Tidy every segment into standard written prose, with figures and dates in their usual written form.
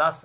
10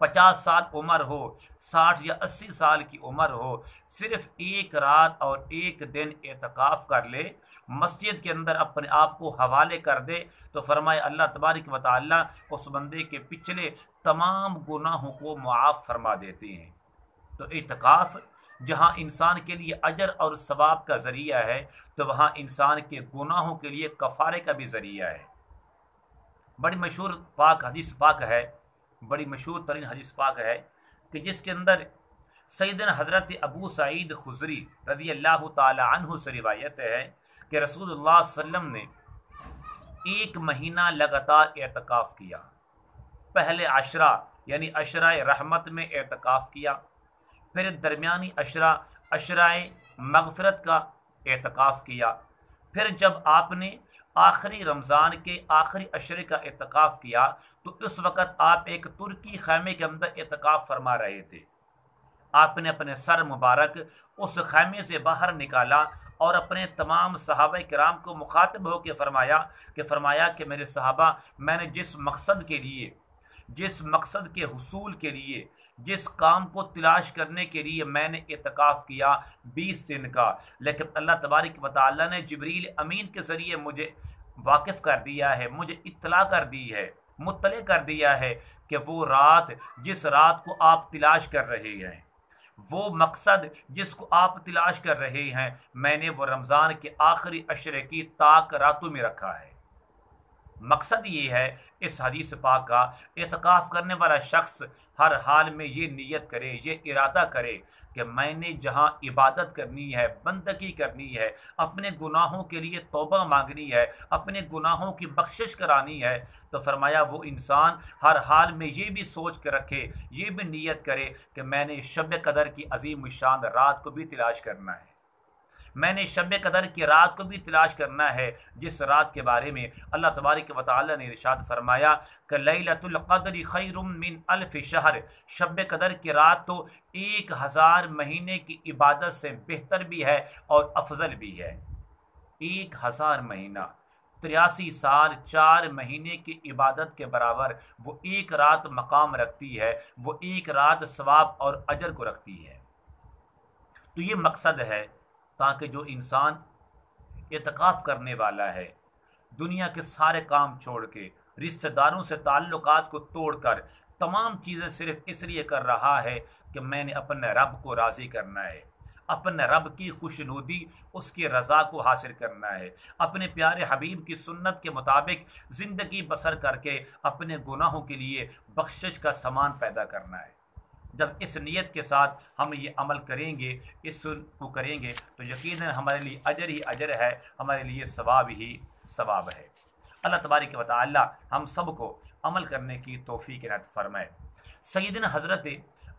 50 سال عمر ہو، 60 یا 80 سال کی عمر ہو، صرف ایک رات اور ایک دن اعتکاف کر لے، مسجد کے اندر اپنے آپ کو حوالے کر دے، تو فرمائے اللہ تبارک و تعالی اس بندے کے پچھلے تمام گناہوں کو معاف فرما دیتے ہیں۔ تو اعتکاف جہاں انسان کے لیے اجر اور ثواب کا ذریعہ ہے، تو وہاں انسان کے گناہوں کے لیے کفارے کا بھی ذریعہ ہے۔ بڑی مشہور پاک حدیث پاک ہے، بڑی مشہور ترین حدیث پاک ہے کہ جس کے اندر سیدنا حضرت ابو سعید خدری رضی اللہ تعالی عنہ سے روایت ہے کہ رسول اللہ صلی اللہ علیہ وسلم نے 1 مہینہ لگاتار اعتکاف کیا۔ پہلے عشرہ یعنی عشرہ رحمت میں اعتکاف کیا، پھر درمیانی عشرہ، عشرہ مغفرت کا اعتکاف کیا، پھر جب آپ نے آخری رمضان کے آخری عشرے کا اعتکاف کیا تو اس وقت آپ ایک ترکی خیمے کے اندر اعتکاف فرما رہے تھے۔ آپ نے اپنے سر مبارک اس خیمے سے باہر نکالا اور اپنے تمام صحابہ کرام کو مخاطب ہو کے فرمایا کہ میرے صحابہ، میں نے جس مقصد کے حصول کے لیے، جس کام کو تلاش کرنے کے لیے میں نے اعتکاف کیا 20 دن کا، لیکن اللہ تبارک و تعالیٰ نے جبریل امین کے ذریعے مجھے واقف کر دیا ہے، مجھے اطلاع کر دی ہے، مطلع کر دیا ہے کہ وہ رات جس رات کو آپ تلاش کر رہے ہیں، وہ مقصد جس کو آپ تلاش کر رہے ہیں، میں نے وہ رمضان کے آخری عشرے کی طاق راتوں میں رکھا ہے۔ مقصد یہ ہے اس حدیث پاک کا، اعتکاف کرنے والا شخص ہر حال میں یہ نیت کرے، یہ ارادہ کرے کہ میں نے جہاں عبادت کرنی ہے، بندگی کرنی ہے، اپنے گناہوں کے لیے توبہ مانگنی ہے، اپنے گناہوں کی بخشش کرانی ہے، تو فرمایا وہ انسان ہر حال میں یہ بھی سوچ کے رکھے، یہ بھی نیت کرے کہ میں نے شب قدر کی عظیم الشان رات کو بھی تلاش کرنا ہے، میں نے شب قدر کی رات کو بھی تلاش کرنا ہے، جس رات کے بارے میں اللہ تبارک و تعالی نے ارشاد فرمایا کہ لیلۃ القدر خیر من الف شہر، شب قدر کی رات تو 1000 مہینے کی عبادت سے بہتر بھی ہے اور افضل بھی ہے۔ 1000 مہینہ، 83 سال 4 مہینے کی عبادت کے برابر وہ ایک رات مقام رکھتی ہے، وہ ایک رات ثواب اور اجر کو رکھتی ہے۔ تو یہ مقصد ہے تاکہ جو انسان اعتکاف کرنے والا ہے، دنیا کے سارے کام چھوڑ کے، رشتہ داروں سے تعلقات کو توڑ کر، تمام چیزیں صرف اس لیے کر رہا ہے کہ میں نے اپنے رب کو راضی کرنا ہے، اپنے رب کی خوشنودی، اس کی رضا کو حاصل کرنا ہے، اپنے پیارے حبیب کی سنت کے مطابق زندگی بسر کر کے اپنے گناہوں کے لیے بخشش کا سامان پیدا کرنا ہے۔ جب اس نیت کے ساتھ ہم یہ عمل کریں گے، اس کو کریں گے، تو یقیناً ہمارے لیے اجر ہی اجر ہے، ہمارے لیے ثواب ہی ثواب ہے۔ اللہ تبارک و تعالی ہم سب کو عمل کرنے کی توفیق عنایت فرمائے۔ سیدنا حضرت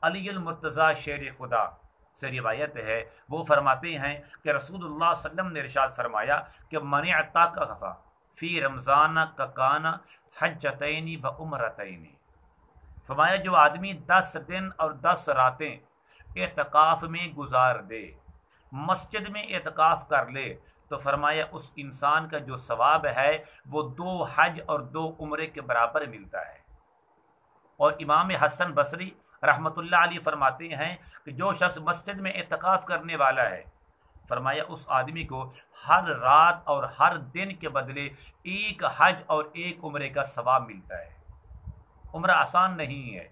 علی المرتضیٰ شیر خدا سے روایت ہے، وہ فرماتے ہیں کہ رسول اللہ صلی اللہ علیہ وسلم نے ارشاد فرمایا کہ من اعتکف فی رمضان کان حجتین و عمرتین، فرمایا جو آدمی 10 دن اور 10 راتیں اعتکاف میں گزار دے، مسجد میں اعتکاف کر لے، تو فرمایا اس انسان کا جو ثواب ہے وہ 2 حج اور 2 عمرے کے برابر ملتا ہے۔ اور امام حسن بصری رحمۃ اللہ علیہ فرماتے ہیں کہ جو شخص مسجد میں اعتکاف کرنے والا ہے، فرمایا اس آدمی کو ہر رات اور ہر دن کے بدلے 1 حج اور 1 عمرے کا ثواب ملتا ہے۔ عمرہ آسان نہیں ہے،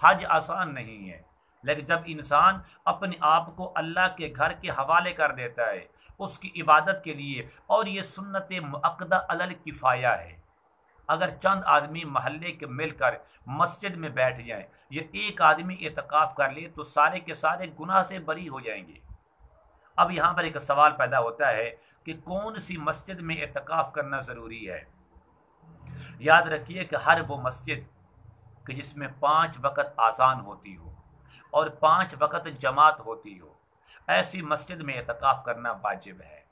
حج آسان نہیں ہے، لیکن جب انسان اپنے آپ کو اللہ کے گھر کے حوالے کر دیتا ہے اس کی عبادت کے لیے، اور یہ سنت مؤکدہ علی الکفایہ ہے، اگر چند آدمی محلے کے مل کر مسجد میں بیٹھ جائیں، یہ ایک آدمی اعتکاف کر لے تو سارے کے سارے گناہ سے بری ہو جائیں گے۔ اب یہاں پر ایک سوال پیدا ہوتا ہے کہ کون سی مسجد میں اعتکاف کرنا ضروری ہے؟ یاد رکھیے کہ ہر وہ مسجد کہ جس میں 5 وقت اذان ہوتی ہو اور 5 وقت جماعت ہوتی ہو، ایسی مسجد میں اعتکاف کرنا واجب ہے۔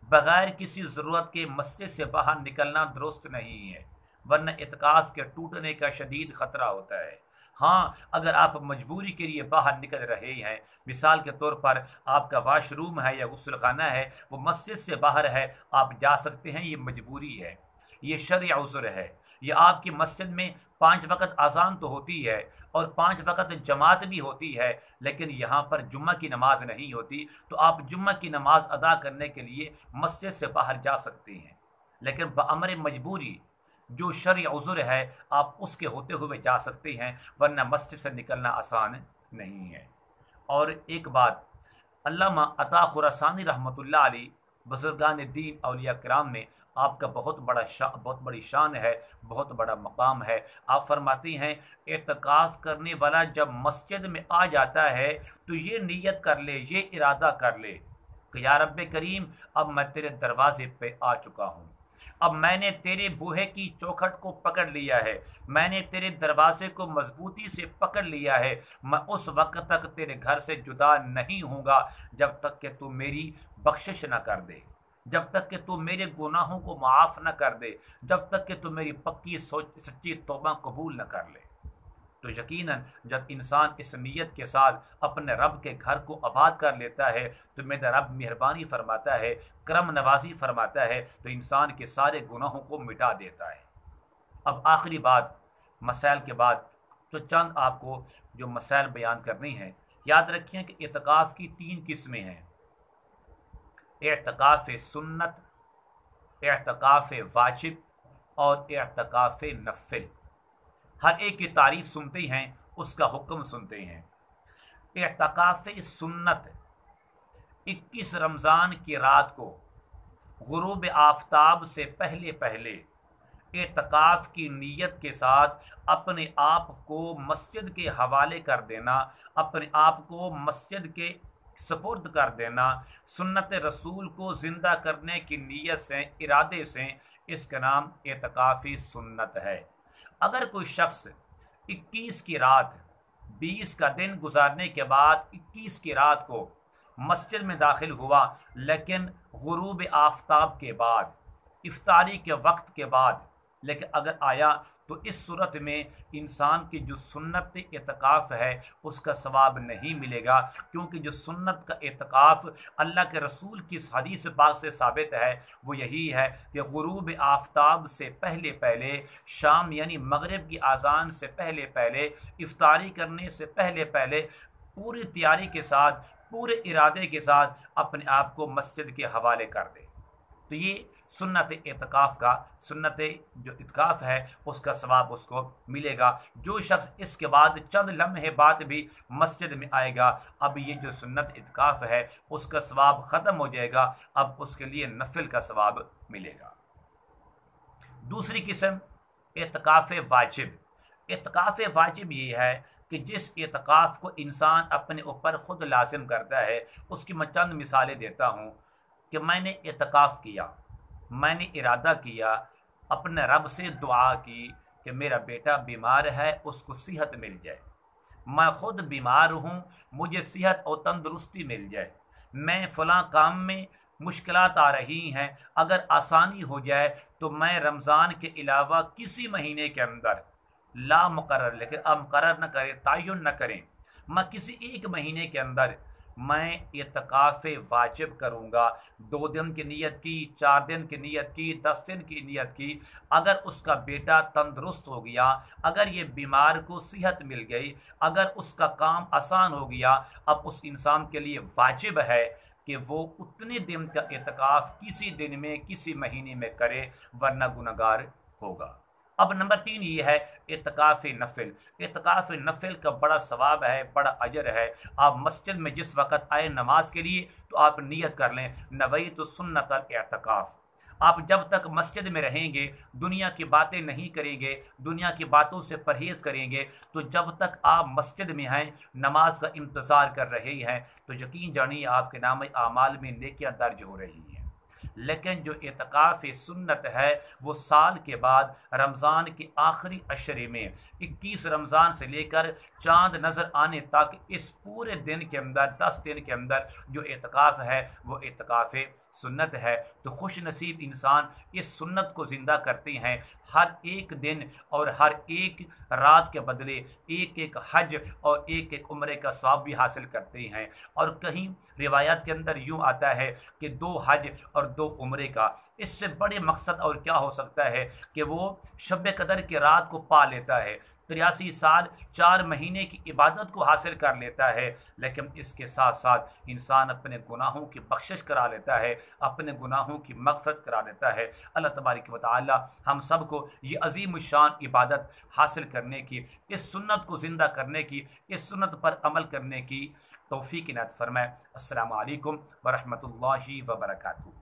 بغیر کسی ضرورت کے مسجد سے باہر نکلنا درست نہیں ہے، ورنہ اعتکاف کے ٹوٹنے کا شدید خطرہ ہوتا ہے۔ ہاں، اگر آپ مجبوری کے لیے باہر نکل رہے ہیں، مثال کے طور پر آپ کا واش روم ہے یا غسل خانہ ہے، وہ مسجد سے باہر ہے، آپ جا سکتے ہیں، یہ مجبوری ہے، یہ شرعی عذر ہے، یا آپ کی مسجد میں 5 وقت اذان تو ہوتی ہے اور 5 وقت جماعت بھی ہوتی ہے، لیکن یہاں پر جمعہ کی نماز نہیں ہوتی، تو آپ جمعہ کی نماز ادا کرنے کے لیے مسجد سے باہر جا سکتے ہیں، لیکن بامر مجبوری جو شرعی عذر ہے آپ اس کے ہوتے ہوئے جا سکتے ہیں، ورنہ مسجد سے نکلنا آسان نہیں ہے۔ اور ایک بات، علامہ عطا خراسانی رحمۃ اللہ علیہ، بزرگان دین اولیاء کرام میں آپ کا بہت بڑی شان ہے، بہت بڑا مقام ہے۔ آپ فرماتے ہیں اعتکاف کرنے والا جب مسجد میں آ جاتا ہے تو یہ نیت کر لے، یہ ارادہ کر لے کہ یا رب کریم، اب میں تیرے دروازے پہ آ چکا ہوں، اب میں نے تیرے بوہے کی چوکھٹ کو پکڑ لیا ہے، میں نے تیرے دروازے کو مضبوطی سے پکڑ لیا ہے، میں اس وقت تک تیرے گھر سے جدا نہیں ہوں گا جب تک کہ تو میری بخشش نہ کر دے، جب تک کہ تو میرے گناہوں کو معاف نہ کر دے، جب تک کہ تو میری پکی سچی توبہ قبول نہ کر لے۔ تو یقیناً جب انسان اس نیت کے ساتھ اپنے رب کے گھر کو آباد کر لیتا ہے تو میرا رب مہربانی فرماتا ہے، کرم نوازی فرماتا ہے، تو انسان کے سارے گناہوں کو مٹا دیتا ہے۔ اب آخری بات، مسائل کے بعد تو چند آپ کو جو مسائل بیان کرنے ہیں، یاد رکھیں کہ اعتکاف کی 3 قسمیں ہیں: اعتکاف سنت، اعتکاف واجب اور اعتکاف نفل۔ ہر ایک کی تعریف سنتے ہیں، اس کا حکم سنتے ہیں۔ اعتکاف سنت 21 رمضان کی رات کو غروب آفتاب سے پہلے اعتکاف کی نیت کے ساتھ اپنے آپ کو مسجد کے حوالے کر دینا، اپنے آپ کو مسجد کے سپرد کر دینا، سنت رسول کو زندہ کرنے کی نیت سے، ارادے سے، اس کا نام اعتکافی سنت ہے۔ اگر کوئی شخص 21 کی رات، 20 کا دن گزارنے کے بعد 21 کی رات کو مسجد میں داخل ہوا، لیکن غروب آفتاب کے بعد، افطاری کے وقت کے بعد لیکن اگر آیا، تو اس صورت میں انسان کی جو سنت اعتکاف ہے اس کا ثواب نہیں ملے گا، کیونکہ جو سنت کا اعتکاف اللہ کے رسول کی حدیث پاک سے ثابت ہے وہ یہی ہے کہ غروب آفتاب سے پہلے شام یعنی مغرب کی اذان سے پہلے افطاری کرنے سے پہلے پوری تیاری کے ساتھ، پورے ارادے کے ساتھ اپنے آپ کو مسجد کے حوالے کر دے، تو یہ سنت جو اعتکاف ہے اس کا ثواب اس کو ملے گا۔ جو شخص اس کے بعد چند لمحے بعد بھی مسجد میں آئے گا، اب یہ جو سنت اعتکاف ہے اس کا ثواب ختم ہو جائے گا، اب اس کے لیے نفل کا ثواب ملے گا۔ دوسری قسم اعتکاف واجب۔ اعتکاف واجب یہ ہے کہ جس اعتکاف کو انسان اپنے اوپر خود لازم کرتا ہے، اس کی میں چند مثالیں دیتا ہوں کہ میں نے اعتکاف کیا، میں نے ارادہ کیا، اپنے رب سے دعا کی کہ میرا بیٹا بیمار ہے، اس کو صحت مل جائے، میں خود بیمار ہوں، مجھے صحت اور تندرستی مل جائے، میں فلاں کام میں مشکلات آ رہی ہیں، اگر آسانی ہو جائے تو میں رمضان کے علاوہ کسی مہینے کے اندر، لا مقرر لیکن اب مقرر نہ کریں، تعین نہ کریں، میں کسی ایک مہینے کے اندر میں اعتکاف واجب کروں گا، 2 دن کی نیت کی، 4 دن کی نیت کی، 10 دن کی نیت کی، اگر اس کا بیٹا تندرست ہو گیا، اگر یہ بیمار کو صحت مل گئی، اگر اس کا کام آسان ہو گیا، اب اس انسان کے لیے واجب ہے کہ وہ اتنے دن کا اعتکاف کسی دن میں، کسی مہینے میں کرے، ورنہ گنہگار ہوگا۔ اب نمبر 3 یہ ہے اعتکاف نفل۔ اعتکاف نفل کا بڑا ثواب ہے، بڑا اجر ہے۔ آپ مسجد میں جس وقت آئے نماز کے لیے تو آپ نیت کر لیں، نویت سنت الاعتکاف۔ آپ جب تک مسجد میں رہیں گے، دنیا کی باتیں نہیں کریں گے، دنیا کی باتوں سے پرہیز کریں گے، تو جب تک آپ مسجد میں ہیں، نماز کا انتظار کر رہے ہیں، تو یقین جانیے آپ کے نام اعمال میں نیکیاں درج ہو رہی ہیں۔ لیکن جو اعتکاف سنت ہے وہ سال کے بعد رمضان کے آخری عشرے میں 21 رمضان سے لے کر چاند نظر آنے تک اس پورے دن کے اندر، 10 دن کے اندر جو اعتکاف ہے وہ اعتکاف سنت ہے۔ تو خوش نصیب انسان اس سنت کو زندہ کرتے ہیں، ہر ایک دن اور ہر ایک رات کے بدلے ایک حج اور ایک عمرے کا ثواب بھی حاصل کرتے ہیں۔ اور کہیں روایات کے اندر یوں آتا ہے کہ 2 حج اور 2 عمرے کا، اس سے بڑے مقصد اور کیا ہو سکتا ہے کہ وہ شب قدر کی رات کو پا لیتا ہے، 83 سال 4 مہینے کی عبادت کو حاصل کر لیتا ہے، لیکن اس کے ساتھ ساتھ انسان اپنے گناہوں کی بخشش کرا لیتا ہے، اپنے گناہوں کی مغفرت کرا لیتا ہے۔ اللہ تبارک و تعالی ہم سب کو یہ عظیم الشان عبادت حاصل کرنے کی، اس سنت کو زندہ کرنے کی، اس سنت پر عمل کرنے کی توفیق عنایت فرمائے۔ السلام علیکم ورحمۃ اللہ وبرکاتہ۔